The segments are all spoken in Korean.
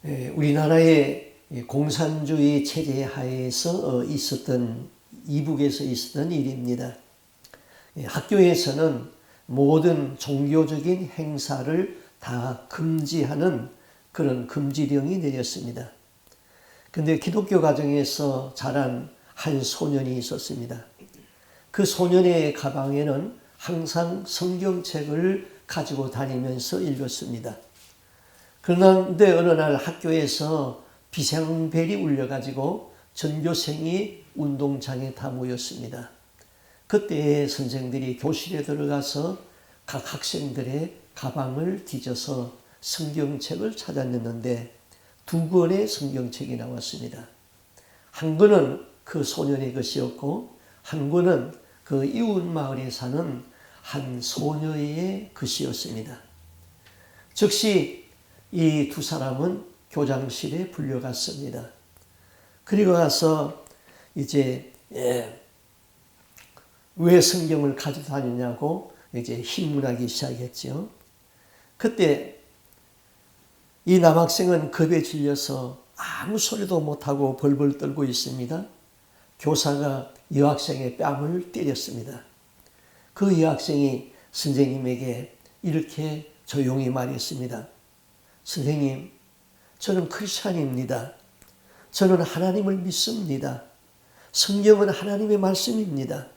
우리나라의 공산주의 체제 하에서 있었던 이북에서 있었던 일입니다. 학교에서는 모든 종교적인 행사를 다 금지하는 그런 금지령이 내렸습니다. 근데 기독교 가정에서 자란 한 소년이 있었습니다. 그 소년의 가방에는 항상 성경책을 가지고 다니면서 읽었습니다. 그런데 어느 날 학교에서 비상벨이 울려가지고 전교생이 운동장에 다 모였습니다. 그때 선생들이 교실에 들어가서 각 학생들의 가방을 뒤져서 성경책을 찾아냈는데 2권의 성경책이 나왔습니다. 한 권은 그 소년의 것이었고 한 권은 그 이웃 마을에 사는 한 소녀의 것이었습니다. 즉시 이 두 사람은 교장실에 불려갔습니다. 그리고 가서 이제 왜 성경을 가지고 다니냐고 이제 힘문하기 시작했죠. 그때 이 남학생은 겁에 질려서 아무 소리도 못하고 벌벌 떨고 있습니다. 교사가 여학생의 뺨을 때렸습니다. 그 여학생이 선생님에게 이렇게 조용히 말했습니다. 선생님, 저는 크리스찬입니다. 저는 하나님을 믿습니다. 성경은 하나님의 말씀입니다.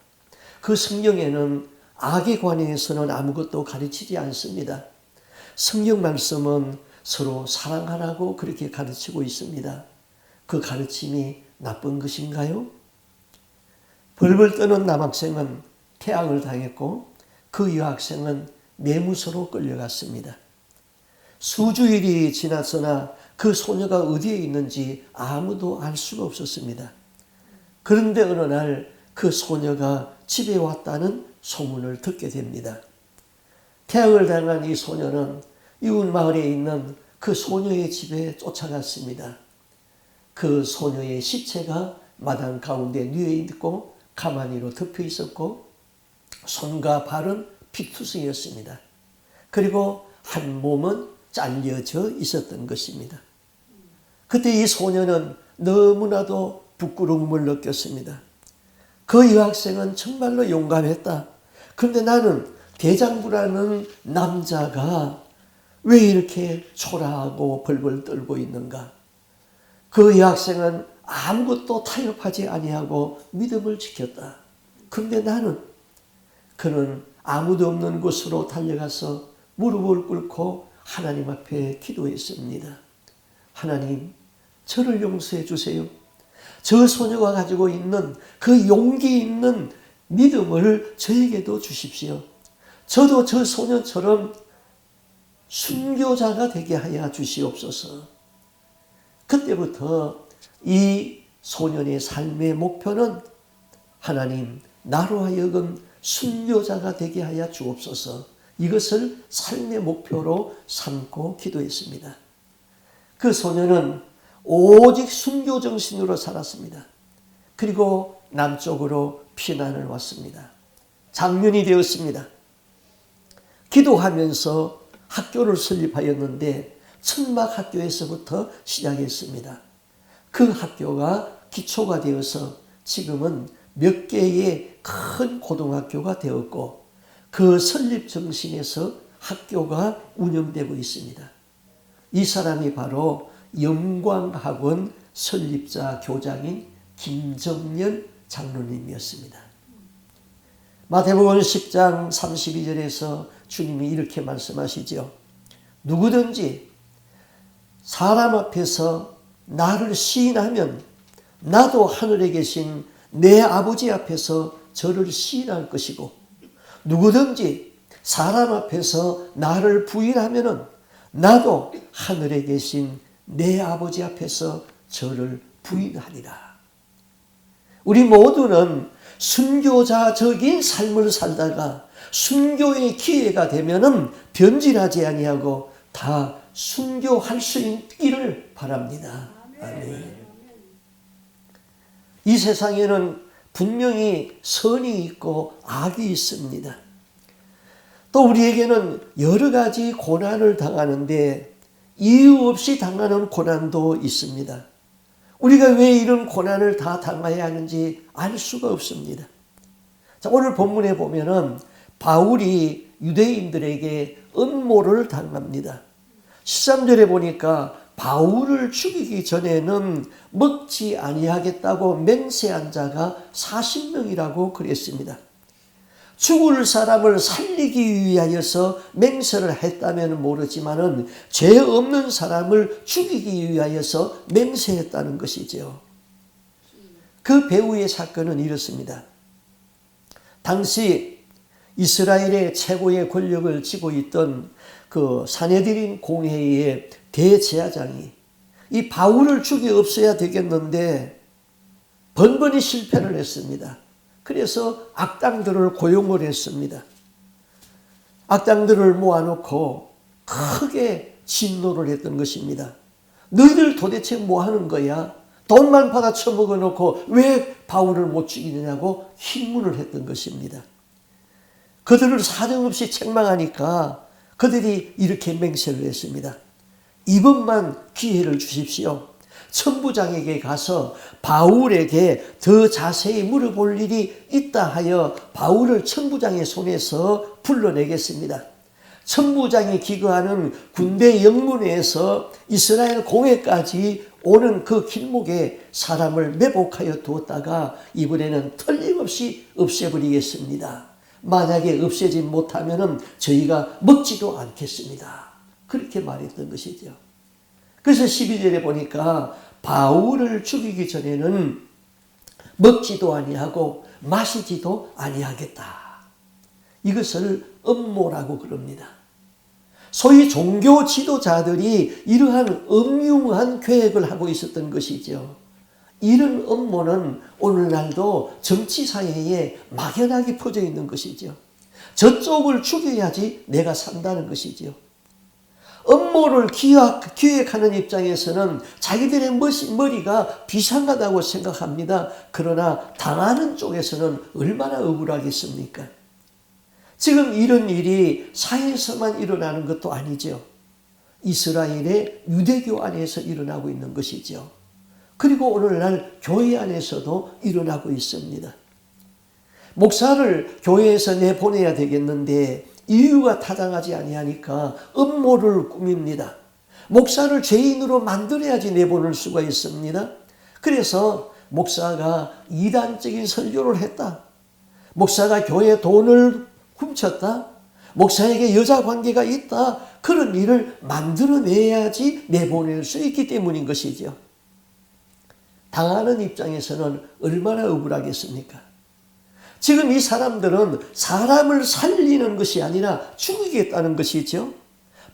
그 성경에는 악에 관해서는 아무것도 가르치지 않습니다. 성경 말씀은 서로 사랑하라고 그렇게 가르치고 있습니다. 그 가르침이 나쁜 것인가요? 벌벌 떠는 남학생은 태학을 당했고 그 여학생은 매무소로 끌려갔습니다. 수주일이 지났으나 그 소녀가 어디에 있는지 아무도 알 수가 없었습니다. 그런데 어느 날 그 소녀가 집에 왔다는 소문을 듣게 됩니다. 태학을 당한 이 소녀는 이웃 마을에 있는 그 소녀의 집에 쫓아갔습니다. 그 소녀의 시체가 마당 가운데 누워 있고 가마니로 덮여 있었고 손과 발은 피투성이었습니다. 그리고 한 몸은 잘려져 있었던 것입니다. 그때 이 소녀는 너무나도 부끄러움을 느꼈습니다. 그 여학생은 정말로 용감했다. 그런데 나는 대장부라는 남자가 왜 이렇게 초라하고 벌벌 떨고 있는가? 그 여학생은 아무것도 타협하지 아니하고 믿음을 지켰다. 그런데 그는 아무도 없는 곳으로 달려가서 무릎을 꿇고 하나님 앞에 기도했습니다. 하나님, 저를 용서해 주세요. 저 소녀가 가지고 있는 그 용기 있는 믿음을 저에게도 주십시오. 저도 저 소녀처럼 순교자가 되게 하여 주시옵소서. 그때부터 이 소년의 삶의 목표는 하나님, 나로 하여금 순교자가 되게 하여 주옵소서. 이것을 삶의 목표로 삼고 기도했습니다. 그 소년은 오직 순교 정신으로 살았습니다. 그리고 남쪽으로 피난을 왔습니다. 장년이 되었습니다. 기도하면서 학교를 설립하였는데 천막 학교에서부터 시작했습니다. 그 학교가 기초가 되어서 지금은 몇 개의 큰 고등학교가 되었고 그 설립 정신에서 학교가 운영되고 있습니다. 이 사람이 바로 영광학원 설립자 교장인 김정년 장로님이었습니다. 마태복음 10장 32절에서 주님이 이렇게 말씀하시죠. 누구든지 사람 앞에서 나를 시인하면 나도 하늘에 계신 내 아버지 앞에서 저를 시인할 것이고 누구든지 사람 앞에서 나를 부인하면 나도 하늘에 계신 내 아버지 앞에서 저를 부인하리라. 우리 모두는 순교자적인 삶을 살다가 순교의 기회가 되면은 변질하지 아니하고 다 순교할 수 있기를 바랍니다. 아멘. 이 세상에는 분명히 선이 있고 악이 있습니다. 또 우리에게는 여러 가지 고난을 당하는데 이유 없이 당하는 고난도 있습니다. 우리가 왜 이런 고난을 다 당해야 하는지 알 수가 없습니다. 자, 오늘 본문에 보면은 바울이 유대인들에게 음모를 당합니다. 13절에 보니까 바울을 죽이기 전에는 먹지 아니하겠다고 맹세한 자가 40명이라고 그랬습니다. 죽을 사람을 살리기 위하여서 맹세를 했다면 모르지만은 죄 없는 사람을 죽이기 위하여서 맹세했다는 것이죠. 그 배후의 사건은 이렇습니다. 당시 이스라엘의 최고의 권력을 쥐고 있던 그 사네드린 공회의 대제사장이 이 바울을 죽여 없애야 되겠는데 번번이 실패를 했습니다. 그래서 악당들을 고용을 했습니다. 악당들을 모아놓고 크게 진노를 했던 것입니다. 너희들 도대체 뭐 하는 거야? 돈만 받아 처먹어 놓고 왜 바울을 못 죽이느냐고 힘문을 했던 것입니다. 그들을 사정없이 책망하니까 그들이 이렇게 맹세를 했습니다. 이번만 기회를 주십시오. 천부장에게 가서 바울에게 더 자세히 물어볼 일이 있다 하여 바울을 천부장의 손에서 불러내겠습니다. 천부장이 기거하는 군대 영문에서 이스라엘 공회까지 오는 그 길목에 사람을 매복하여 두었다가 이번에는 틀림없이 없애버리겠습니다. 만약에 없애지 못하면 저희가 먹지도 않겠습니다. 그렇게 말했던 것이죠. 그래서 12절에 보니까 바울을 죽이기 전에는 먹지도 아니하고 마시지도 아니하겠다. 이것을 음모라고 그럽니다. 소위 종교 지도자들이 이러한 음흉한 계획을 하고 있었던 것이죠. 이런 음모는 오늘날도 정치사회에 막연하게 퍼져 있는 것이죠. 저쪽을 죽여야지 내가 산다는 것이죠. 음모를 기획하는 입장에서는 자기들의 머리가 비상하다고 생각합니다. 그러나 당하는 쪽에서는 얼마나 억울하겠습니까? 지금 이런 일이 사회에서만 일어나는 것도 아니죠. 이스라엘의 유대교 안에서 일어나고 있는 것이죠. 그리고 오늘날 교회 안에서도 일어나고 있습니다. 목사를 교회에서 내보내야 되겠는데 이유가 타당하지 아니하니까 음모를 꾸밉니다. 목사를 죄인으로 만들어야지 내보낼 수가 있습니다. 그래서 목사가 이단적인 설교를 했다. 목사가 교회 돈을 훔쳤다. 목사에게 여자 관계가 있다. 그런 일을 만들어내야지 내보낼 수 있기 때문인 것이죠. 당하는 입장에서는 얼마나 억울하겠습니까? 지금 이 사람들은 사람을 살리는 것이 아니라 죽이겠다는 것이죠.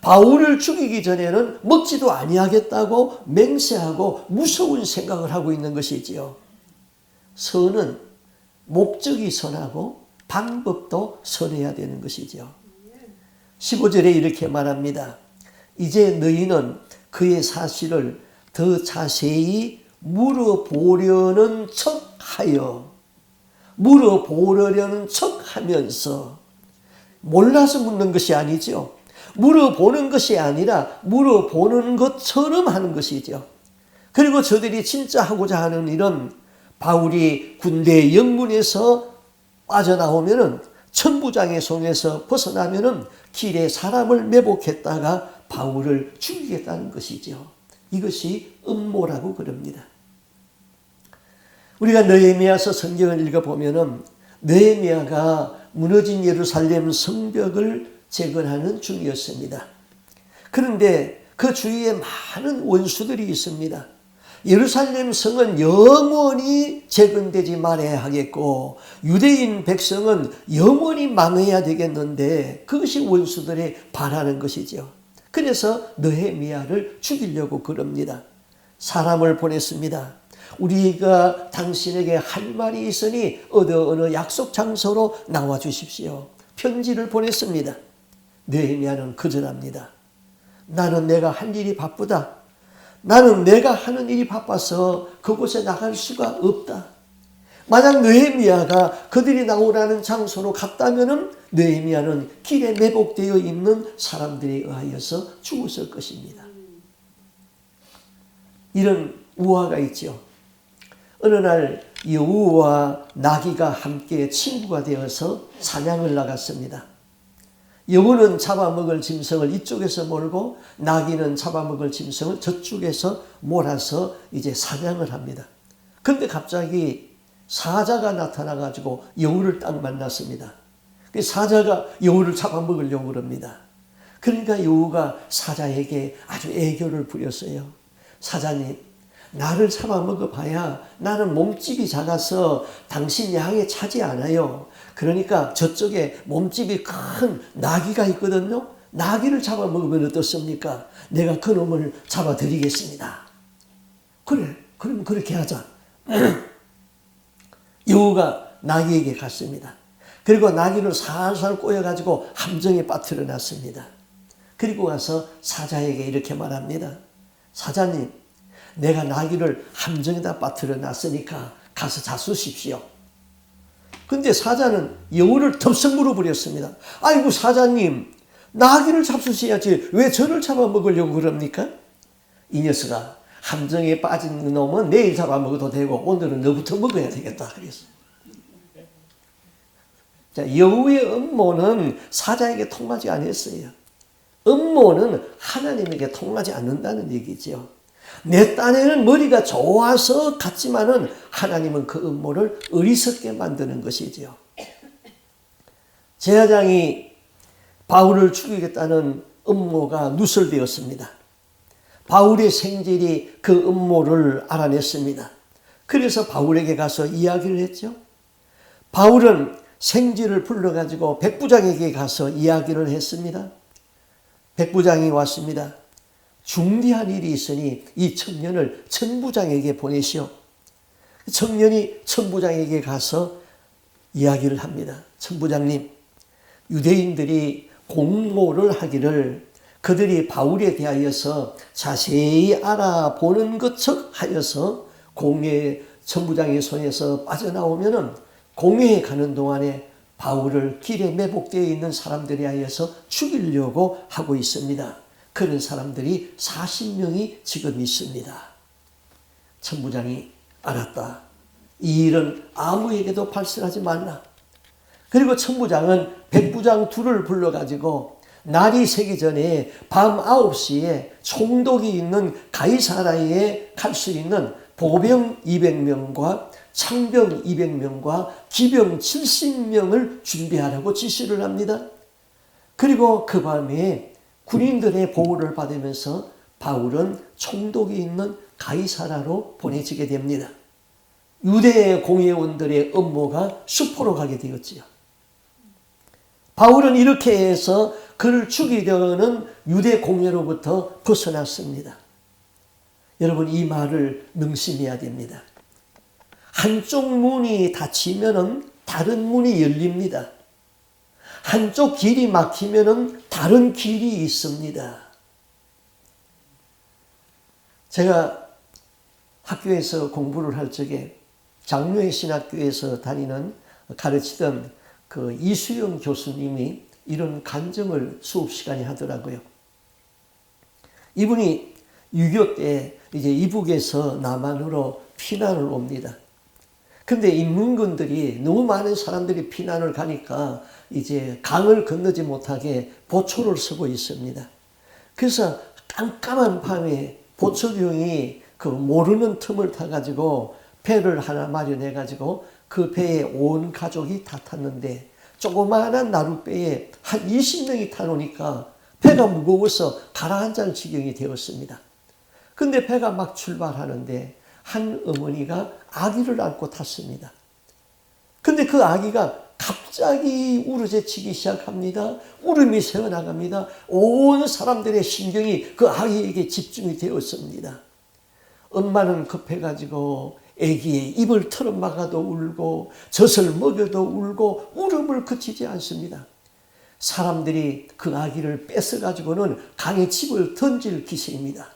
바울을 죽이기 전에는 먹지도 아니하겠다고 맹세하고 무서운 생각을 하고 있는 것이지요. 선은 목적이 선하고 방법도 선해야 되는 것이죠. 15절에 이렇게 말합니다. 이제 너희는 그의 사실을 더 자세히 물어보려는 척하면서 몰라서 묻는 것이 아니죠. 물어보는 것이 아니라 물어보는 것처럼 하는 것이죠. 그리고 저들이 진짜 하고자 하는 일은 바울이 군대 영문에서 빠져나오면은 천부장의 손에서 벗어나면은 길에 사람을 매복했다가 바울을 죽이겠다는 것이죠. 이것이 음모라고 그럽니다. 우리가 느헤미야서 성경을 읽어보면은 느헤미야가 무너진 예루살렘 성벽을 재건하는 중이었습니다. 그런데 그 주위에 많은 원수들이 있습니다. 예루살렘 성은 영원히 재건되지 말아야 하겠고 유대인 백성은 영원히 망해야 되겠는데 그것이 원수들이 바라는 것이죠. 그래서 느헤미야를 죽이려고 그럽니다. 사람을 보냈습니다. 우리가 당신에게 할 말이 있으니 어느 약속 장소로 나와 주십시오. 편지를 보냈습니다. 느헤미야는 거절합니다. 나는 내가 할 일이 바쁘다. 나는 내가 하는 일이 바빠서 그곳에 나갈 수가 없다. 만약 느헤미야가 그들이 나오라는 장소로 갔다면 느헤미야는 길에 매복되어 있는 사람들에 의하여서 죽었을 것입니다. 이런 우화가 있죠. 어느 날 여우와 나귀가 함께 친구가 되어서 사냥을 나갔습니다. 여우는 잡아먹을 짐승을 이쪽에서 몰고 나귀는 잡아먹을 짐승을 저쪽에서 몰아서 이제 사냥을 합니다. 그런데 갑자기 사자가 나타나가지고 여우를 딱 만났습니다. 사자가 여우를 잡아먹으려고 그럽니다. 그러니까 여우가 사자에게 아주 애교를 부렸어요. 사자님, 나를 잡아먹어 봐야 나는 몸집이 작아서 당신 양에 차지 않아요. 그러니까 저쪽에 몸집이 큰 나귀가 있거든요. 나귀를 잡아먹으면 어떻습니까? 내가 그놈을 잡아드리겠습니다. 그래, 그럼 그렇게 하자. 여우가 나귀에게 갔습니다. 그리고 나귀를 살살 꼬여가지고 함정에 빠뜨려 놨습니다. 그리고 가서 사자에게 이렇게 말합니다. 사자님, 내가 나귀를 함정에다 빠뜨려 놨으니까 가서 잡수십시오. 근데 사자는 여우를 덥석 물어버렸습니다. 아이고 사자님, 나귀를 잡수셔야지 왜 저를 잡아먹으려고 그럽니까? 이 녀석아, 함정에 빠진 놈은 내일 잡아먹어도 되고 오늘은 너부터 먹어야 되겠다 그랬어요. 자, 여우의 음모는 사자에게 통하지 않았어요. 음모는 하나님에게 통하지 않는다는 얘기죠. 내 딴에는 머리가 좋아서 같지만은 하나님은 그 음모를 어리석게 만드는 것이지요. 제사장이 바울을 죽이겠다는 음모가 누설되었습니다. 바울의 생질이 그 음모를 알아냈습니다. 그래서 바울에게 가서 이야기를 했죠. 바울은 생질을 불러가지고 백부장에게 가서 이야기를 했습니다. 백부장이 왔습니다. 중대한 일이 있으니 이 청년을 천부장에게 보내시오. 청년이 천부장에게 가서 이야기를 합니다. 천부장님, 유대인들이 공모를 하기를 그들이 바울에 대하여서 자세히 알아보는 것처럼 하여서 공회 천부장의 손에서 빠져나오면은 공회에 가는 동안에 바울을 길에 매복되어 있는 사람들에 하여서 죽이려고 하고 있습니다. 그런 사람들이 40명이 지금 있습니다. 천부장이 알았다. 이 일은 아무에게도 발설하지 말라. 그리고 천부장은 백부장 둘을 불러가지고 날이 새기 전에 밤 9시에 총독이 있는 가이사라에 갈 수 있는 보병 200명과 창병 200명과 기병 70명을 준비하라고 지시를 합니다. 그리고 그 밤에 군인들의 보호를 받으면서 바울은 총독이 있는 가이사라로 보내지게 됩니다. 유대 공회원들의 음모가 수포로 가게 되었지요. 바울은 이렇게 해서 그를 죽이려는 유대 공회로부터 벗어났습니다. 여러분, 이 말을 명심해야 됩니다. 한쪽 문이 닫히면은 다른 문이 열립니다. 한쪽 길이 막히면은 다른 길이 있습니다. 제가 학교에서 공부를 할 적에 장로의 신학교에서 가르치던 그 이수영 교수님이 이런 간증을 수업 시간에 하더라고요. 이분이 6.25 때 이제 이북에서 남한으로 피난을 옵니다. 근데 인민군들이 너무 많은 사람들이 피난을 가니까 이제 강을 건너지 못하게 보초를 서고 있습니다. 그래서 깜깜한 밤에 보초병이 그 모르는 틈을 타가지고 배를 하나 마련해가지고 그 배에 온 가족이 다 탔는데 조그마한 나룻배에 한 20명이 타놓으니까 배가 무거워서 가라앉을 지경이 되었습니다. 근데 배가 막 출발하는데 한 어머니가 아기를 안고 탔습니다. 근데 그 아기가 갑자기 우르짖기 시작합니다. 울음이 새어나갑니다. 온 사람들의 신경이 그 아기에게 집중이 되었습니다. 엄마는 급해가지고 아기의 입을 털어막아도 울고 젖을 먹여도 울고 울음을 그치지 않습니다. 사람들이 그 아기를 뺏어가지고는 강에 집을 던질 기세입니다.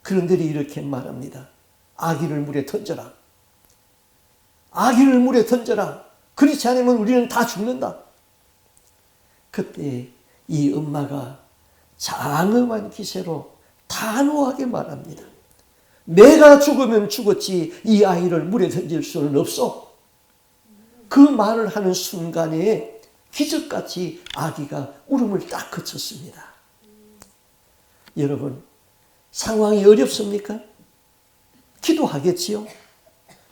그런들이 이렇게 말합니다. 아기를 물에 던져라. 아기를 물에 던져라. 그렇지 않으면 우리는 다 죽는다. 그때 이 엄마가 장엄한 기세로 단호하게 말합니다. 내가 죽으면 죽었지 이 아이를 물에 던질 수는 없어. 그 말을 하는 순간에 기적같이 아기가 울음을 딱 그쳤습니다. 여러분, 상황이 어렵습니까? 기도하겠지요?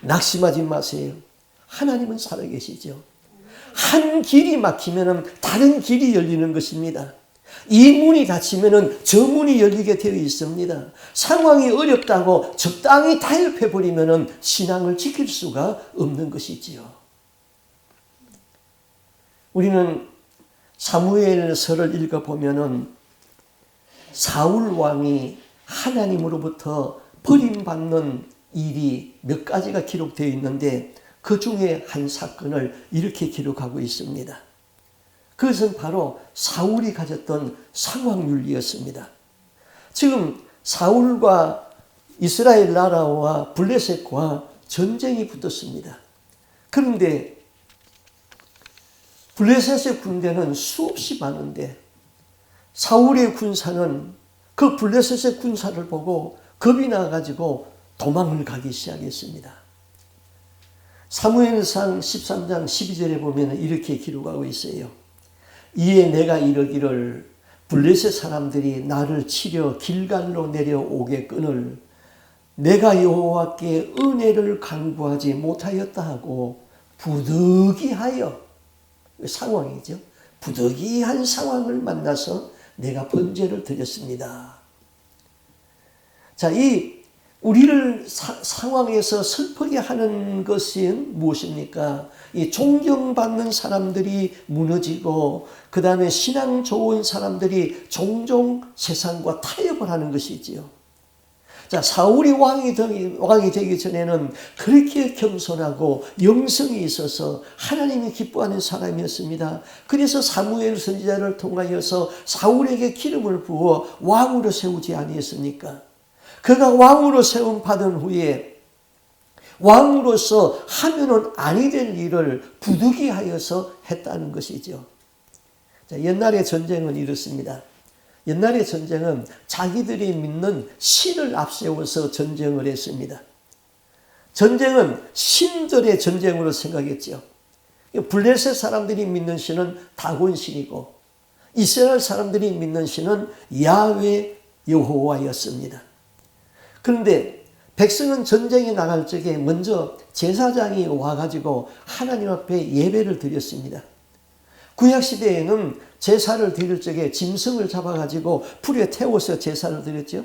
낙심하지 마세요. 하나님은 살아계시죠. 한 길이 막히면 다른 길이 열리는 것입니다. 이 문이 닫히면 저 문이 열리게 되어 있습니다. 상황이 어렵다고 적당히 타협해버리면 신앙을 지킬 수가 없는 것이지요. 우리는 사무엘서를 읽어보면 사울 왕이 하나님으로부터 버림받는 일이 몇 가지가 기록되어 있는데 그 중에 한 사건을 이렇게 기록하고 있습니다. 그것은 바로 사울이 가졌던 상황윤리였습니다. 지금 사울과 이스라엘 나라와 블레셋과 전쟁이 붙었습니다. 그런데 블레셋의 군대는 수없이 많은데 사울의 군사는 그 블레셋의 군사를 보고 겁이 나가지고 도망을 가기 시작했습니다. 사무엘상 13장 12절에 보면 이렇게 기록하고 있어요. 이에 내가 이르기를 블레셋 사람들이 나를 치려 길갈로 내려오겠거늘 내가 여호와께 은혜를 간구하지 못하였다 하고 부득이하여, 상황이죠. 부득이한 상황을 만나서 내가 번제를 드렸습니다. 자, 이 우리를 상황에서 슬프게 하는 것은 무엇입니까? 이 존경받는 사람들이 무너지고 그 다음에 신앙 좋은 사람들이 종종 세상과 타협을 하는 것이지요. 자, 사울이 왕이 되기 전에는 그렇게 겸손하고 영성이 있어서 하나님이 기뻐하는 사람이었습니다. 그래서 사무엘 선지자를 통하여서 사울에게 기름을 부어 왕으로 세우지 아니했습니까? 그가 왕으로 세움 받은 후에 왕으로서 하면은 아니 될 일을 부득이하여서 했다는 것이죠. 자, 옛날의 전쟁은 이렇습니다. 옛날의 전쟁은 자기들이 믿는 신을 앞세워서 전쟁을 했습니다. 전쟁은 신들의 전쟁으로 생각했죠. 블레셋 사람들이 믿는 신은 다곤 신이고 이스라엘 사람들이 믿는 신은 야훼 여호와였습니다. 그런데 백성은 전쟁에 나갈 적에 먼저 제사장이 와가지고 하나님 앞에 예배를 드렸습니다. 구약시대에는 제사를 드릴 적에 짐승을 잡아가지고 불에 태워서 제사를 드렸죠.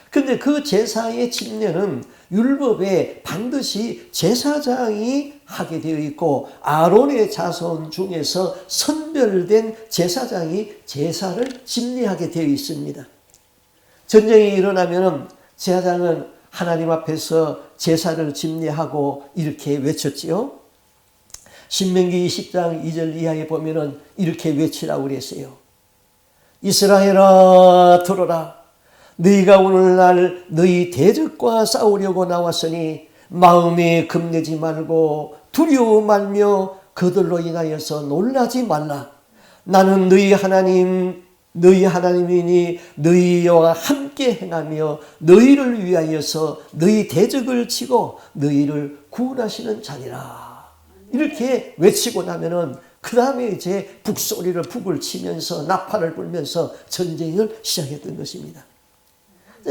그런데 그 제사의 집례는 율법에 반드시 제사장이 하게 되어 있고 아론의 자손 중에서 선별된 제사장이 제사를 집례하게 되어 있습니다. 전쟁이 일어나면 제사장은 하나님 앞에서 제사를 집례하고 이렇게 외쳤지요. 신명기 20장 2절 이하에 보면은 이렇게 외치라고 그랬어요. 이스라엘아 들어라. 너희가 오늘날 너희 대적과 싸우려고 나왔으니 마음에 겁내지 말고 두려워 말며 그들로 인하여서 놀라지 말라. 나는 너희 하나님이니 너희와 함께 행하며 너희를 위하여서 너희 대적을 치고 너희를 구원하시는 자니라. 이렇게 외치고 나면은 그 다음에 이제 북소리를 북을 치면서 나팔을 불면서 전쟁을 시작했던 것입니다.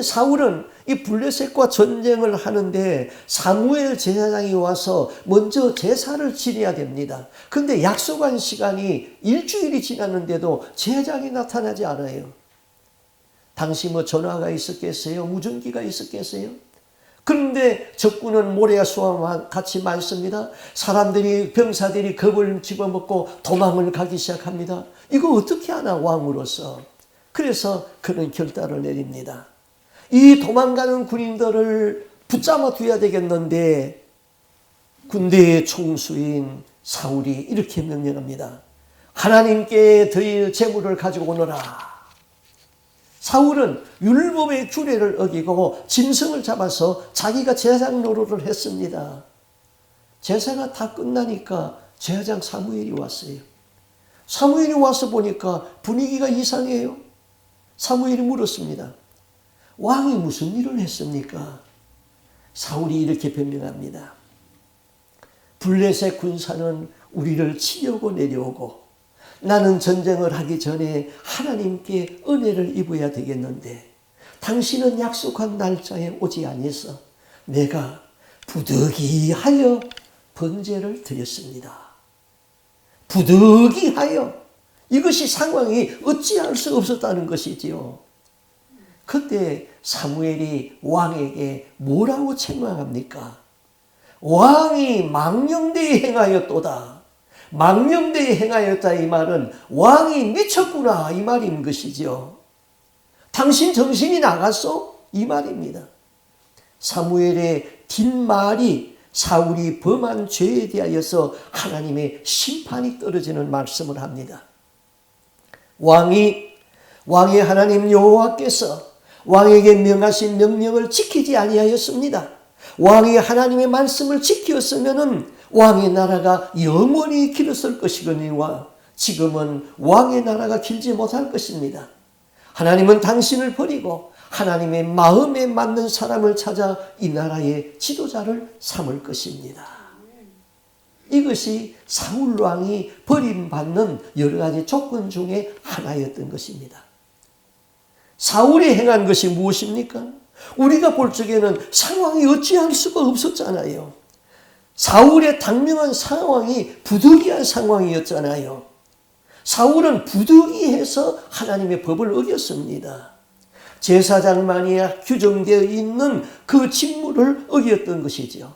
사울은 이 블레셋과 전쟁을 하는데 사무엘 제사장이 와서 먼저 제사를 지내야 됩니다. 그런데 약속한 시간이 일주일이 지났는데도 제사장이 나타나지 않아요. 당시 뭐 전화가 있었겠어요? 무전기가 있었겠어요? 그런데 적군은 모래와 수와 같이 많습니다. 사람들이, 병사들이 겁을 집어먹고 도망을 가기 시작합니다. 이거 어떻게 하나 왕으로서. 그래서 그는 결단을 내립니다. 이 도망가는 군인들을 붙잡아 둬야 되겠는데 군대의 총수인 사울이 이렇게 명령합니다. 하나님께 드릴 제물을 가지고 오너라. 사울은 율법의 규례를 어기고 짐승을 잡아서 자기가 제사장 노릇을 했습니다. 제사가 다 끝나니까 제사장 사무엘이 왔어요. 사무엘이 와서 보니까 분위기가 이상해요. 사무엘이 물었습니다. 왕이 무슨 일을 했습니까? 사울이 이렇게 변명합니다. 블레셋 군사는 우리를 치려고 내려오고 나는 전쟁을 하기 전에 하나님께 은혜를 입어야 되겠는데 당신은 약속한 날짜에 오지 아니해서 내가 부득이하여 번제를 드렸습니다. 부득이하여. 이것이 상황이 어찌할 수 없었다는 것이지요. 그때 사무엘이 왕에게 뭐라고 책망합니까? 왕이 망령되이 행하였도다. 망령되이 행하였다 이 말은 왕이 미쳤구나 이 말인 것이죠. 당신 정신이 나갔어? 이 말입니다. 사무엘의 뒷말이 사울이 범한 죄에 대하여서 하나님의 심판이 떨어지는 말씀을 합니다. 왕의 하나님 여호와께서 왕에게 명하신 명령을 지키지 아니하였습니다. 왕이 하나님의 말씀을 지켰으면 왕의 나라가 영원히 길었을 것이거니와 지금은 왕의 나라가 길지 못할 것입니다. 하나님은 당신을 버리고 하나님의 마음에 맞는 사람을 찾아 이 나라의 지도자를 삼을 것입니다. 이것이 사울 왕이 버림받는 여러 가지 조건 중에 하나였던 것입니다. 사울이 행한 것이 무엇입니까? 우리가 볼 적에는 상황이 어찌할 수가 없었잖아요. 사울의 당면한 상황이 부득이한 상황이었잖아요. 사울은 부득이해서 하나님의 법을 어겼습니다. 제사장만이 규정되어 있는 그 직무를 어겼던 것이죠.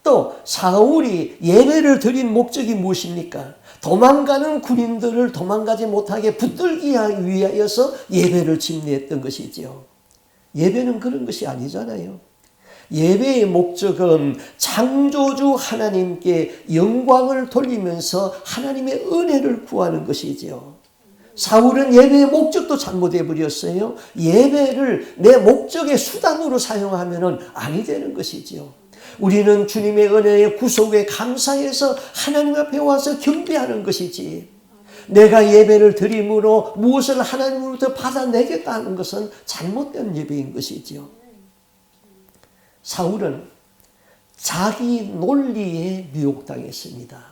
또 사울이 예배를 드린 목적이 무엇입니까? 도망가는 군인들을 도망가지 못하게 붙들기 위하여서 예배를 집례했던 것이죠. 예배는 그런 것이 아니잖아요. 예배의 목적은 창조주 하나님께 영광을 돌리면서 하나님의 은혜를 구하는 것이죠. 사울은 예배의 목적도 잘못해 버렸어요. 예배를 내 목적의 수단으로 사용하면 아니 되는 것이죠. 우리는 주님의 은혜의 구속에 감사해서 하나님 앞에 와서 경배하는 것이지, 내가 예배를 드림으로 무엇을 하나님으로부터 받아내겠다는 것은 잘못된 예배인 것이죠. 사울은 자기 논리에 미혹당했습니다.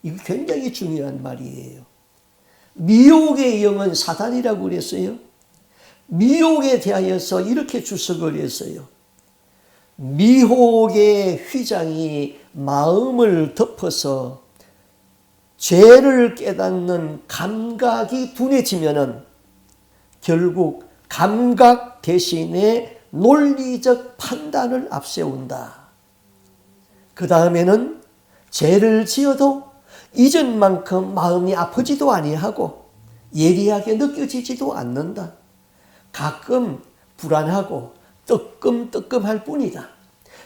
이거 굉장히 중요한 말이에요. 미혹의 영은 사단이라고 그랬어요. 미혹에 대하여서 이렇게 주석을 했어요. 미혹의 휘장이 마음을 덮어서 죄를 깨닫는 감각이 둔해지면은 결국 감각 대신에 논리적 판단을 앞세운다. 그 다음에는 죄를 지어도 이전만큼 마음이 아프지도 아니하고 예리하게 느껴지지도 않는다. 가끔 불안하고 뜨끔뜨끔할 뿐이다.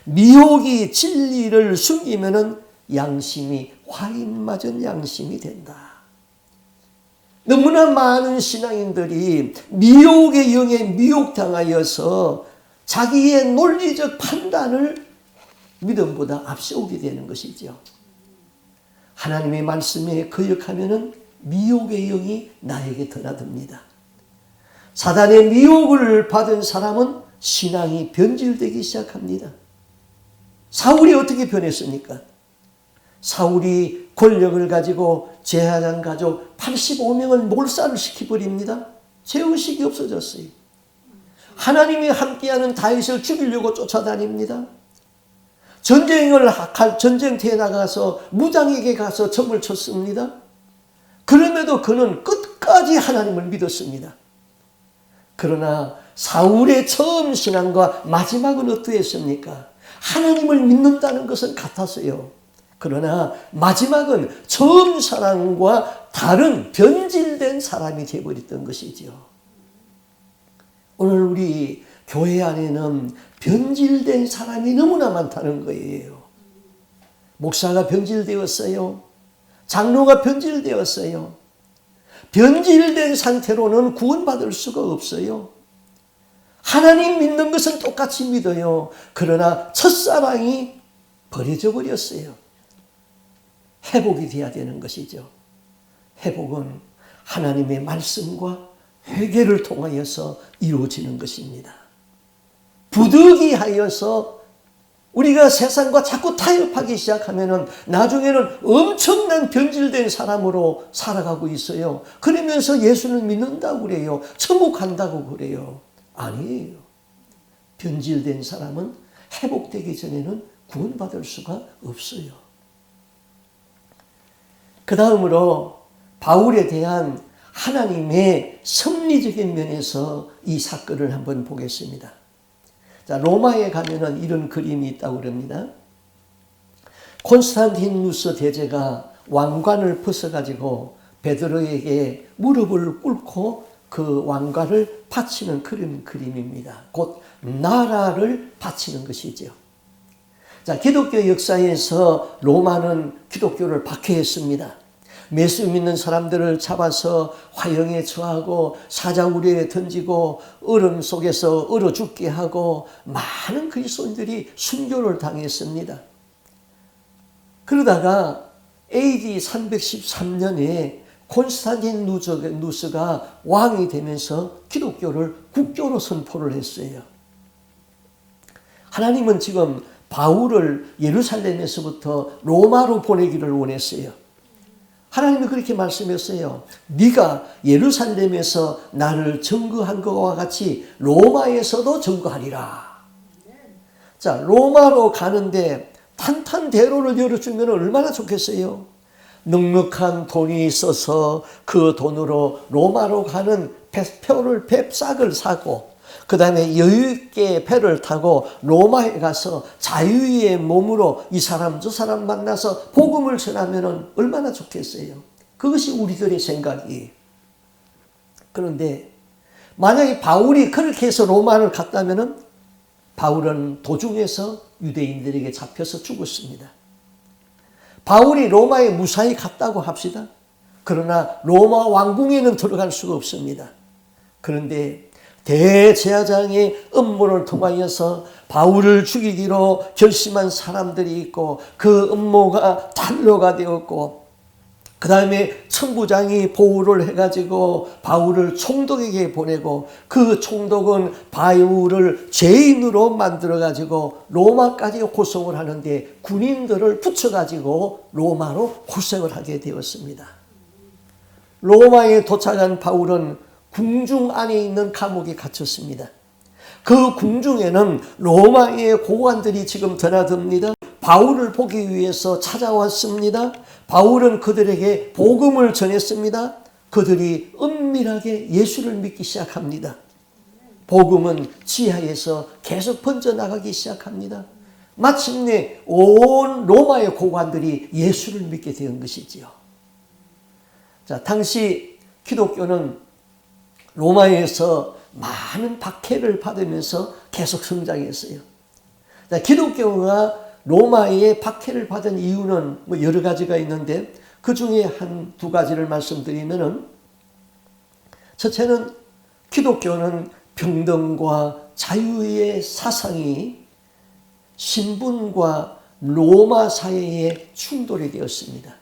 미혹이 진리를 숨기면은 양심이 화인 맞은 양심이 된다. 너무나 많은 신앙인들이 미혹의 영에 미혹당하여서 자기의 논리적 판단을 믿음보다 앞세우게 되는 것이죠. 하나님의 말씀에 거역하면은 미혹의 영이 나에게 드나듭니다. 사단의 미혹을 받은 사람은 신앙이 변질되기 시작합니다. 사울이 어떻게 변했습니까? 사울이 권력을 가지고 제사장 가족 85명을 몰살을 시켜버립니다. 죄의식이 없어졌어요. 하나님이 함께하는 다윗을 죽이려고 쫓아다닙니다. 전쟁터에 나가서 무장에게 가서 점을 쳤습니다. 그럼에도 그는 끝까지 하나님을 믿었습니다. 그러나 사울의 처음 신앙과 마지막은 어떠했습니까? 하나님을 믿는다는 것은 같았어요. 그러나 마지막은 처음 사랑과 다른 변질된 사람이 되어버렸던 것이죠. 오늘 우리 교회 안에는 변질된 사람이 너무나 많다는 거예요. 목사가 변질되었어요. 장로가 변질되었어요. 변질된 상태로는 구원받을 수가 없어요. 하나님 믿는 것은 똑같이 믿어요. 그러나 첫사랑이 버려져 버렸어요. 회복이 돼야 되는 것이죠. 회복은 하나님의 말씀과 회개를 통하여서 이루어지는 것입니다. 부득이하여서 우리가 세상과 자꾸 타협하기 시작하면은 나중에는 엄청난 변질된 사람으로 살아가고 있어요. 그러면서 예수를 믿는다고 그래요. 천국 간다고 그래요. 아니에요. 변질된 사람은 회복되기 전에는 구원받을 수가 없어요. 그 다음으로 바울에 대한 하나님의 섭리적인 면에서 이 사건을 한번 보겠습니다. 자, 로마에 가면은 이런 그림이 있다고 그럽니다. 콘스탄티누스 대제가 왕관을 벗어가지고 베드로에게 무릎을 꿇고 그 왕관을 바치는 그런 그림입니다. 곧 나라를 바치는 것이죠. 자, 기독교 역사에서 로마는 기독교를 박해했습니다. 예수 믿는 사람들을 잡아서 화형에 처하고 사자우리에 던지고 얼음 속에서 얼어 죽게 하고 많은 그리스도인들이 순교를 당했습니다. 그러다가 AD 313년에 콘스탄티누스가 왕이 되면서 기독교를 국교로 선포를 했어요. 하나님은 지금 바울을 예루살렘에서부터 로마로 보내기를 원했어요. 하나님이 그렇게 말씀했어요. 네가 예루살렘에서 나를 증거한 것과 같이 로마에서도 증거하리라. 자, 로마로 가는데 탄탄대로를 열어주면 얼마나 좋겠어요. 넉넉한 돈이 있어서 그 돈으로 로마로 가는 배싹을 사고 그 다음에 여유있게 배를 타고 로마에 가서 자유의 몸으로 이 사람 저 사람 만나서 복음을 전하면 얼마나 좋겠어요. 그것이 우리들의 생각이에요. 그런데 만약에 바울이 그렇게 해서 로마를 갔다면 바울은 도중에서 유대인들에게 잡혀서 죽었습니다. 바울이 로마에 무사히 갔다고 합시다. 그러나 로마 왕궁에는 들어갈 수가 없습니다. 그런데 대제사장의 음모를 통하여서 바울을 죽이기로 결심한 사람들이 있고 그 음모가 탄로가 되었고 그 다음에 천부장이 보호를 해가지고 바울을 총독에게 보내고 그 총독은 바울을 죄인으로 만들어가지고 로마까지 호송을 하는데 군인들을 붙여가지고 로마로 호송을 하게 되었습니다. 로마에 도착한 바울은 궁중 안에 있는 감옥에 갇혔습니다. 그 궁중에는 로마의 고관들이 지금 드나듭니다. 바울을 보기 위해서 찾아왔습니다. 바울은 그들에게 복음을 전했습니다. 그들이 은밀하게 예수를 믿기 시작합니다. 복음은 지하에서 계속 번져나가기 시작합니다. 마침내 온 로마의 고관들이 예수를 믿게 된 것이지요. 자, 당시 기독교는 로마에서 많은 박해를 받으면서 계속 성장했어요. 기독교가 로마에 박해를 받은 이유는 뭐 여러 가지가 있는데 그 중에 한 두 가지를 말씀드리면은 첫째는 기독교는 평등과 자유의 사상이 신분과 로마 사회의 충돌이 되었습니다.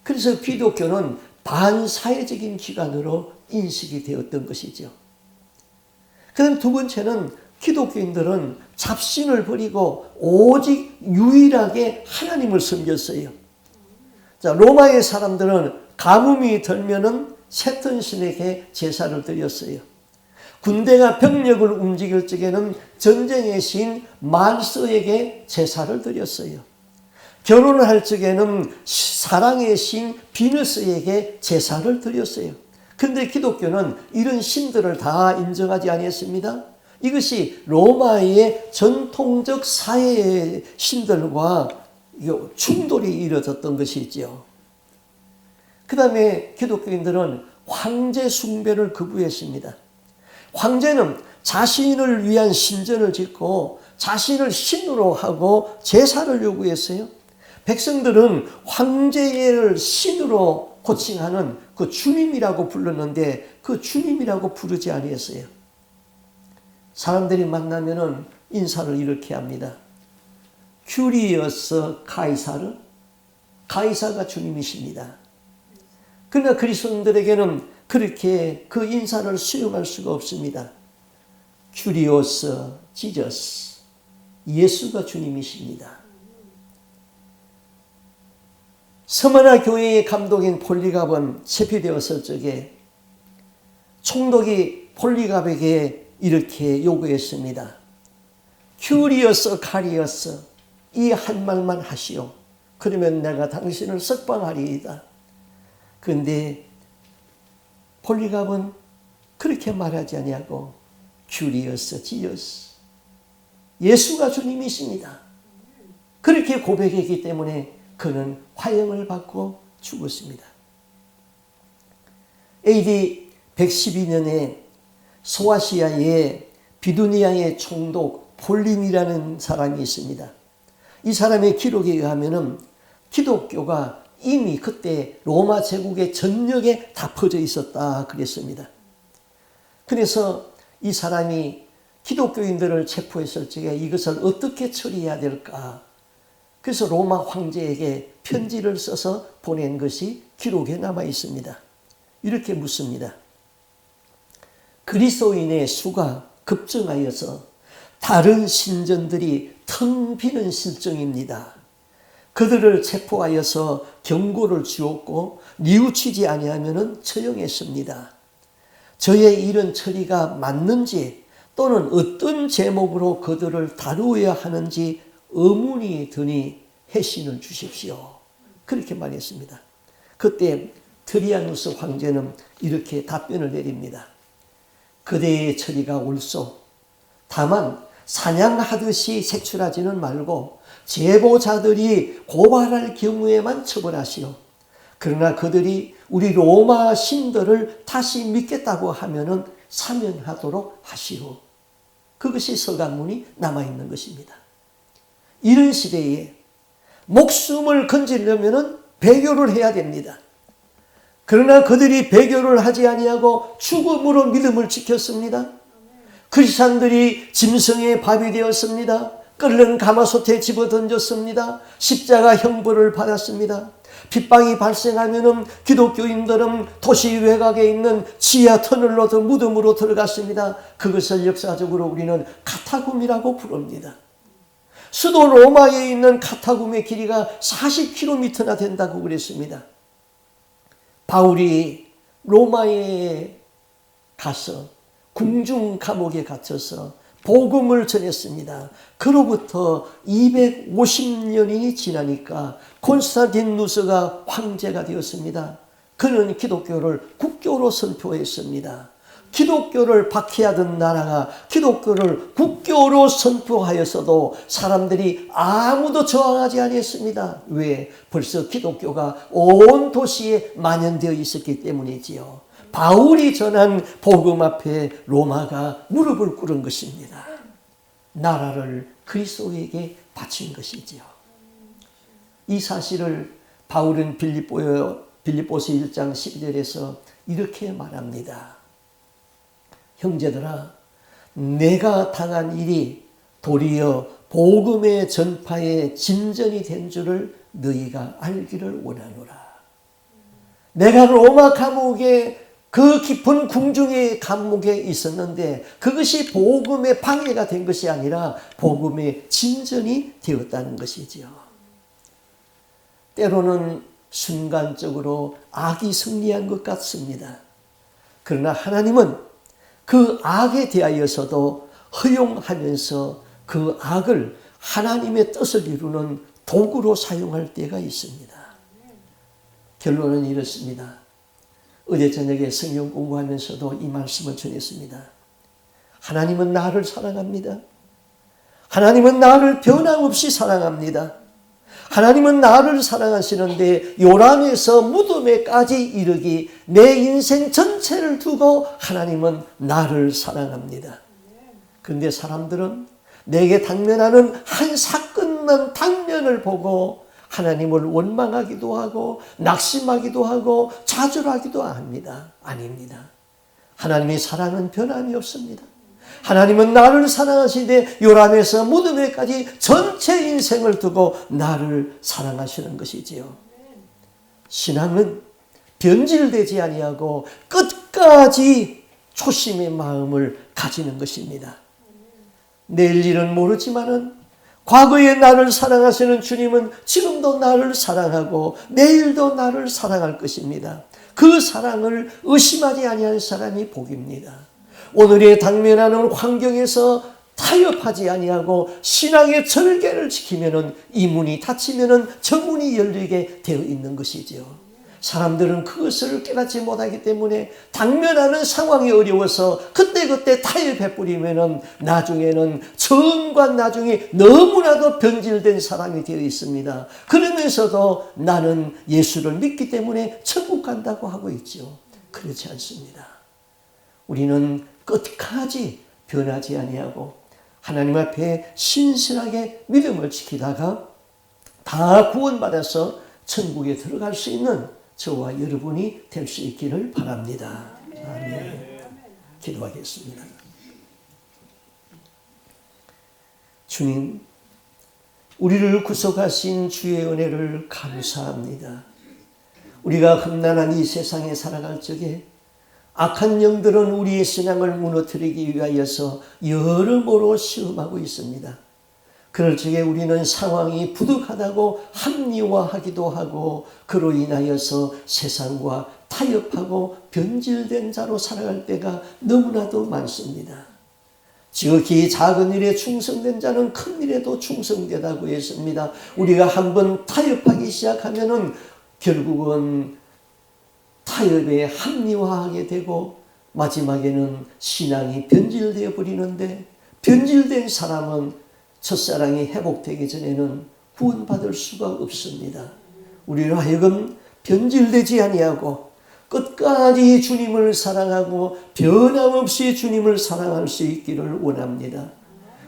그래서 기독교는 반사회적인 기관으로 인식이 되었던 것이죠. 그다음 두 번째는 기독교인들은 잡신을 버리고 오직 유일하게 하나님을 섬겼어요. 자, 로마의 사람들은 가뭄이 들면은 셋던 신에게 제사를 드렸어요. 군대가 병력을 움직일 적에는 전쟁의 신 말스에게 제사를 드렸어요. 결혼을 할 적에는 사랑의 신 비너스에게 제사를 드렸어요. 그런데 기독교는 이런 신들을 다 인정하지 아니했습니다. 이것이 로마의 전통적 사회의 신들과 충돌이 이루어졌던 것이죠. 그 다음에 기독교인들은 황제 숭배를 거부했습니다. 황제는 자신을 위한 신전을 짓고 자신을 신으로 하고 제사를 요구했어요. 백성들은 황제를 신으로 호칭하는 그 주님이라고 불렀는데 그 주님이라고 부르지 아니했어요. 사람들이 만나면은 인사를 이렇게 합니다. 큐리어스 카이사르, 카이사가 주님이십니다. 그러나 그리스도인들에게는 그렇게 그 인사를 수용할 수가 없습니다. 큐리오스 지저스, 예수가 주님이십니다. 서머나 교회의 감독인 폴리갑은 체포되었을 적에 총독이 폴리갑에게 이렇게 요구했습니다. 큐리어스 카리어스, 이 한 말만 하시오. 그러면 내가 당신을 석방하리이다. 그런데 폴리갑은 그렇게 말하지 아니하고 큐리어스 지어스, 예수가 주님이십니다. 그렇게 고백했기 때문에 그는 화형을 받고 죽었습니다. AD 112년에 소아시아의 비두니아의 총독 폴림이라는 사람이 있습니다. 이 사람의 기록에 의하면 기독교가 이미 그때 로마 제국의 전역에 다 퍼져 있었다 그랬습니다. 그래서 이 사람이 기독교인들을 체포했을 적에 이것을 어떻게 처리해야 될까? 그래서 로마 황제에게 편지를 써서 보낸 것이 기록에 남아 있습니다. 이렇게 묻습니다. 그리스도인의 수가 급증하여서 다른 신전들이 텅 비는 실정입니다. 그들을 체포하여서 경고를 주었고 뉘우치지 아니하면 처형했습니다. 저의 이런 처리가 맞는지 또는 어떤 제목으로 그들을 다루어야 하는지 의문이 드니 해신을 주십시오. 그렇게 말했습니다. 그때 트리아누스 황제는 이렇게 답변을 내립니다. 그대의 처리가 옳소. 다만 사냥하듯이 색출하지는 말고 제보자들이 고발할 경우에만 처벌하시오. 그러나 그들이 우리 로마 신들을 다시 믿겠다고 하면은 사면하도록 하시오. 그것이 서간문이 남아있는 것입니다. 이런 시대에 목숨을 건지려면은 배교를 해야 됩니다. 그러나 그들이 배교를 하지 아니하고 죽음으로 믿음을 지켰습니다. 크리스찬들이 짐승의 밥이 되었습니다. 끓는 가마솥에 집어던졌습니다. 십자가 형벌을 받았습니다. 핍박이 발생하면 기독교인들은 도시 외곽에 있는 지하 터널로 무덤으로 들어갔습니다. 그것을 역사적으로 우리는 카타굼이라고 부릅니다. 수도 로마에 있는 카타굼의 길이가 40km나 된다고 그랬습니다. 바울이 로마에 가서 궁중 감옥에 갇혀서 복음을 전했습니다. 그로부터 250년이 지나니까 콘스탄티누스가 황제가 되었습니다. 그는 기독교를 국교로 선포했습니다. 기독교를 박해하던 나라가 기독교를 국교로 선포하였어도 사람들이 아무도 저항하지 않았습니다. 왜? 벌써 기독교가 온 도시에 만연되어 있었기 때문이지요. 바울이 전한 복음 앞에 로마가 무릎을 꿇은 것입니다. 나라를 그리스도에게 바친 것이지요. 이 사실을 바울은 빌립보서 1장 12절에서 이렇게 말합니다. 형제들아, 내가 당한 일이 도리어 복음의 전파의 진전이 된 줄을 너희가 알기를 원하노라. 내가 로마 감옥에 그 깊은 궁중의 감옥에 있었는데 그것이 복음의 방해가 된 것이 아니라 복음의 진전이 되었다는 것이지요. 때로는 순간적으로 악이 승리한 것 같습니다. 그러나 하나님은 그 악에 대하여서도 허용하면서 그 악을 하나님의 뜻을 이루는 도구로 사용할 때가 있습니다. 결론은 이렇습니다. 어제 저녁에 성경 공부하면서도 이 말씀을 전했습니다. 하나님은 나를 사랑합니다. 하나님은 나를 변함없이 사랑합니다. 하나님은 나를 사랑하시는데 요람에서 무덤에까지 이르기 내 인생 전체를 두고 하나님은 나를 사랑합니다. 그런데 사람들은 내게 당면하는 한 사건만 당면을 보고 하나님을 원망하기도 하고 낙심하기도 하고 좌절하기도 합니다. 아닙니다. 하나님의 사랑은 변함이 없습니다. 하나님은 나를 사랑하시되 요람에서 무덤에까지 전체 인생을 두고 나를 사랑하시는 것이지요. 신앙은 변질되지 아니하고 끝까지 초심의 마음을 가지는 것입니다. 내일 일은 모르지만은 과거에 나를 사랑하시는 주님은 지금도 나를 사랑하고 내일도 나를 사랑할 것입니다. 그 사랑을 의심하지 아니할 사람이 복입니다. 오늘에 당면하는 환경에서 타협하지 아니하고 신앙의 절개를 지키면은 이 문이 닫히면은 저 문이 열리게 되어 있는 것이죠. 사람들은 그것을 깨닫지 못하기 때문에 당면하는 상황이 어려워서 그때그때 타협해 버리면은 나중에는 처음과 나중에 너무나도 변질된 사람이 되어 있습니다. 그러면서도 나는 예수를 믿기 때문에 천국 간다고 하고 있죠. 그렇지 않습니다. 우리는 끝까지 변하지 아니하고 하나님 앞에 신실하게 믿음을 지키다가 다 구원받아서 천국에 들어갈 수 있는 저와 여러분이 될 수 있기를 바랍니다. 아멘. 기도하겠습니다. 주님, 우리를 구속하신 주의 은혜를 감사합니다. 우리가 험난한 이 세상에 살아갈 적에 악한 영들은 우리의 신앙을 무너뜨리기 위하여서 여러모로 시험하고 있습니다. 그럴 적에 우리는 상황이 부득하다고 합리화하기도 하고 그로 인하여서 세상과 타협하고 변질된 자로 살아갈 때가 너무나도 많습니다. 지극히 작은 일에 충성된 자는 큰 일에도 충성되다고 했습니다. 우리가 한번 타협하기 시작하면은 결국은 타협에 합리화하게 되고 마지막에는 신앙이 변질되어 버리는데 변질된 사람은 첫사랑이 회복되기 전에는 구원받을 수가 없습니다. 우리로 하여금 변질되지 아니하고 끝까지 주님을 사랑하고 변함없이 주님을 사랑할 수 있기를 원합니다.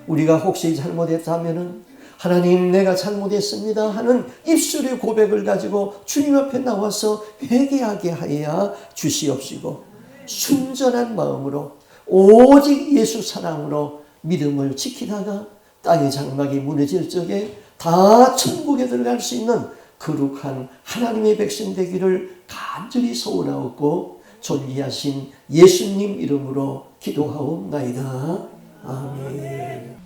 우리가 혹시 잘못했다면 하나님 내가 잘못했습니다 하는 입술의 고백을 가지고 주님 앞에 나와서 회개하게 하여 주시옵시고 순전한 마음으로 오직 예수 사랑으로 믿음을 지키다가 땅의 장막이 무너질 적에 다 천국에 들어갈 수 있는 거룩한 하나님의 백성 되기를 간절히 소원하옵고 존귀하신 예수님 이름으로 기도하옵나이다. 아멘.